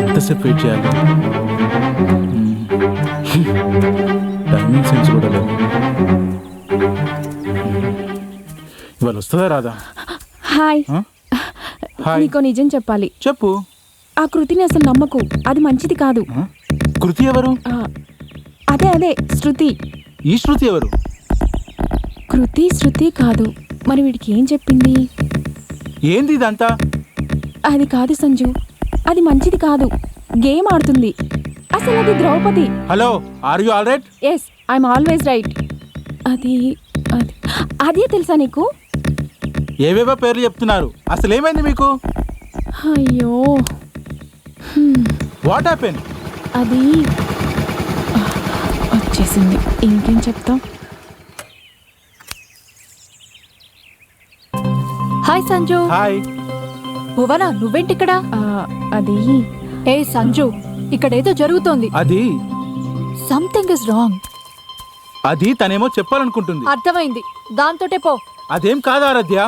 ఎంతసేపు వెయిట్ చేయాలి? Timing sense కూడా లేదు. ఇవాళ వస్తుందా రాదా? హాయ్. హాయ్. నీకో నిజం చెప్పాలి. చెప్పు. ఆ కృతిని అసలు నమ్మకు, అది మంచిది కాదు. కృతి ఎవరు? అదే శృతి. ఈ శృతి ఎవరు? కృతి శృతి కాదు. మరి వీడికి ఏం చెప్పింది? ఏంది ఇదంతా? అది కాదు సంజు, అది మంచిది కాదు. గేమ్ ఆడుతుంది. అసలు అది ద్రౌపది. Hello, are you all right? Yes, I'm always right. అది అదే తెలుసా నీకు? ఏవేవో పేర్లు చెప్తున్నారు. అసలు ఏమైంది మీకు? అయ్యో, వాట్ హ్యాపెన్? అది వచ్చేసింది. ఇంకేం చెప్తాం? హాయ్ సంజు. హాయ్. భువన, నువ్వేంటిక్కడ? అది ఏ సంజు, ఇక్కడేదో జరుగుతోంది. అది సంథింగ్ ఇస్ రాంగ్. అది తనేమో చెప్పాలనుకుంటుంది. అర్థమైంది, దాంతోటే పో. అదేం కాదు ఆరాధ్య.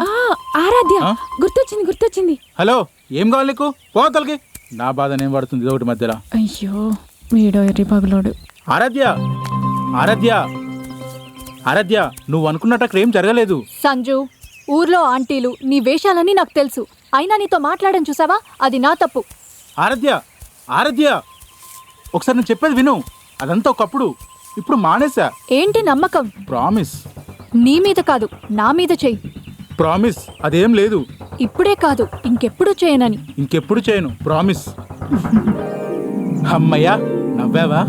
ఆరాధ్య, గుర్తొచ్చింది. హలో, ఏం కావాలి నీకు? పోతలకి. నా బాధ నేను పడుతుంది ఒకటి మధ్యలో. అయ్యో, వీడో ఎర్రి పగులోడు. ఆరాధ్య, ఆరాధ్య, ఆరాధ్య, నువ్వు అనుకున్నట్టు అక్కడ ఏం జరగలేదు. సంజు, ఊర్లో ఆంటీలు నీ వేషాలని నాకు తెలుసు. అయినా నీతో మాట్లాడని చూసావా? అది నా తప్పు. ఆరాధ్య, ఆరాధ్య, ఒకసారి నేను చెప్పేది విను. అదంతా ఒకప్పుడు, ఇప్పుడు మానేసా. ఏంటి నమ్మకం? ప్రామిస్. నీ మీద కాదు, నా మీద చెయ్యి. ప్రామిస్. అదేం లేదు. ఇప్పుడే కాదు, ఇంకెప్పుడు చేయనని. ఇంకెప్పుడు చేయను. ప్రామిస్. అమ్మయ్యా, నవ్వావా?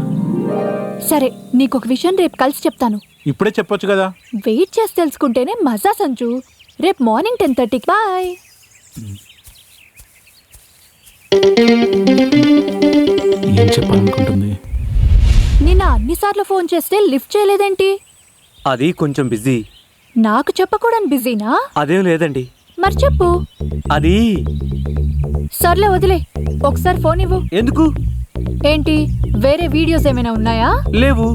సరే, నీకొక విషయం రేపు కలిసి చెప్తాను. ఇప్పుడే చెప్పొచ్చు కదా. వెయిట్ చేసి తెలుసుకుంటేనే మజా సంజు. రేపు మార్నింగ్ 10:30. బాయ్. ఏం చెప్పాలనుకుంటుంది? నిన్న అన్నిసార్లు ఫోన్ చేస్తే లిఫ్ట్ చేయలేదేంటి? అది కొంచెం బిజీ. నాకు చెప్పకూడని బిజీనా? అదేం లేదండి. మరి చెప్పు. అది సర్లే, వదిలే. ఒకసారి ఫోన్ ఇవ్వు. ఎందుకు? ఏంటి, వేరే వీడియోస్ ఏమైనా ఉన్నాయా? లేవు.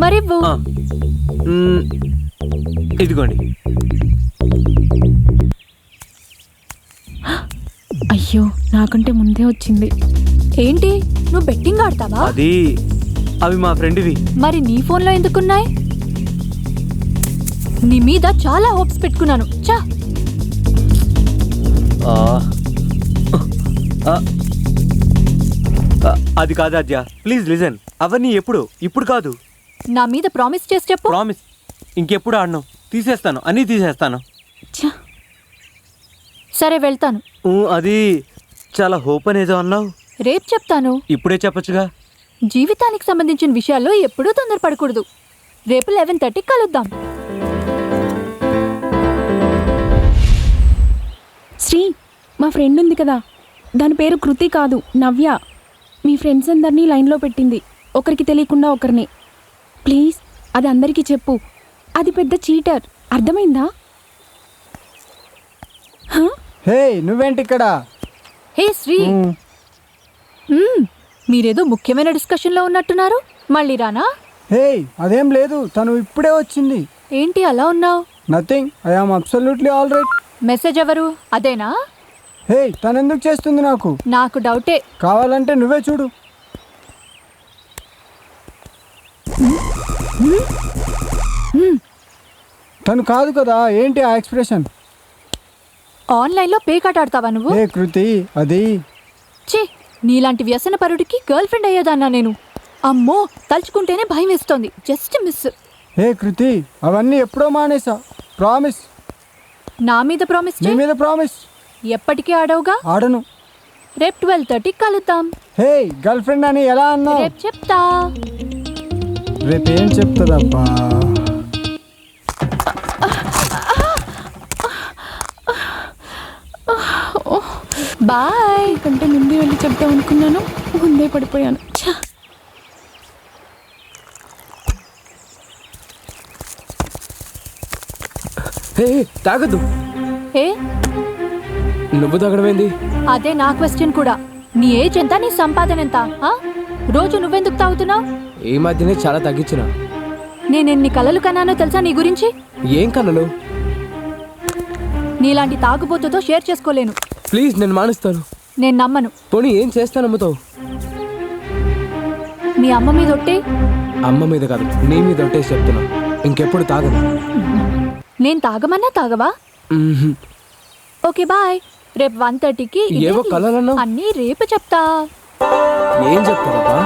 మరివ్వు. ఇదిగోండి. అయ్యో, నాకంటే ముందే వచ్చింది. ఏంటి, నువ్వు బెట్టింగ్ ఆడతావా? అది అవి మా ఫ్రెండ్వి. మరి నీ ఫోన్లో ఎందుకున్నాయి? నీ మీద చాలా హోప్స్ పెట్టుకున్నాను. చా. అది కాదు అద్యా, ప్లీజ్ లిజన్. అవన్నీ ఇప్పుడు కాదు. నా మీద ప్రామిస్ చేసి చెప్పు. ప్రామిస్. ఇంకెప్పుడు ఆడను. తీసేస్తాను, అన్నీ తీసేస్తాను. సరే, వెళ్తాను. అది చాలా హోప్ అనేదో అన్నావు. రేపు చెప్తాను. ఇప్పుడే చెప్పొచ్చుగా. జీవితానికి సంబంధించిన విషయాల్లో ఎప్పుడూ తొందరపడకూడదు. రేపు 11:30 కలుద్దాం. శ్రీ, మా ఫ్రెండ్ ఉంది కదా, దాని పేరు కృతి కాదు, నవ్య. మీ ఫ్రెండ్స్ అందరినీ లైన్లో పెట్టింది, ఒకరికి తెలియకుండా ఒకరిని. ప్లీజ్, అది అందరికీ చెప్పు. అది పెద్ద చీటర్, అర్థమైందా? హే, నువ్వేంటి ఇక్కడ? హే శ్రీ, మీరేదో ముఖ్యమైన డిస్కషన్లో ఉన్నట్టున్నారు. మళ్ళీ రానా? హే, అదేం లేదు, తను ఇప్పుడే వచ్చింది. ఏంటి అలా ఉన్నావు? Nothing, I am absolutely all right. Message ఎవరు? అదేనా? హే, తను ఎందుకు చేస్తుంది నాకు? నాకు డౌటే. కావాలంటే నువ్వే చూడు. తను కాదు కదా, ఏంటి ఆ ఎక్స్ప్రెషన్? ఆన్లైన్లో పేకాట ఆడతావా నువ్వు? హే కృతి, అది ఛీ, నీలాంటి వ్యసన పరుడికి గర్ల్ ఫ్రెండ్ అయ్యేదన్నా నేను. అమ్మో, తలుచుకుంటేనే భయం వేస్తోంది. Just miss. హే కృతి, అవన్నీ ఎప్పుడో మానేసా. ప్రామిస్. నా మీద ప్రామిస్ నీ మీద ప్రామిస్. ఎప్పటికీ ఆడవుగా? ఆడను. రేపు 12:30 కలుద్దాం. హే, గర్ల్ ఫ్రెండ్ అని ఎలా అన్నావు? రేపు చెప్తా. రేపేం చెప్తుందబ్బా? బాయ్. కంటే ముందే వెళ్ళి చెప్తాం అనుకున్నాను, ముందే పడిపోయాను. తాగద్దు. ఏ, నువ్వు తాగడమేంది? అదే నా క్వశ్చన్ కూడా. నీ ఏజ్ ఎంత, నీ సంపాదన ఎంత? రోజు నువ్వెందుకు తాగుతున్నావు? ఈ మధ్యనే చాలా తగ్గించిన. నేనెన్ని కలలు కన్నానో తెలుసా నీ గురించి? ఏం కలలు? నీలాంటి తాగుబోతుతో షేర్ చేసుకోలేను. ప్లీజ్ నేను మానేస్తాను. నేను నమ్మను. పోనీ ఏం చేస్తాను నమ్ముతావు? మీ అమ్మ మీద ఒట్టే. అమ్మ మీద కాదు, నీ మీద ఒట్టేసి చెప్తున్నా, ఇంకెప్పుడు తాగను. నేను తాగమన్నా తాగవా? మ్మ్హ్. Okay bye. రేపు 1:30కి ఏవో కలలన్నావు. అన్నీ రేపు చెప్తా. ఏం చెప్తావా?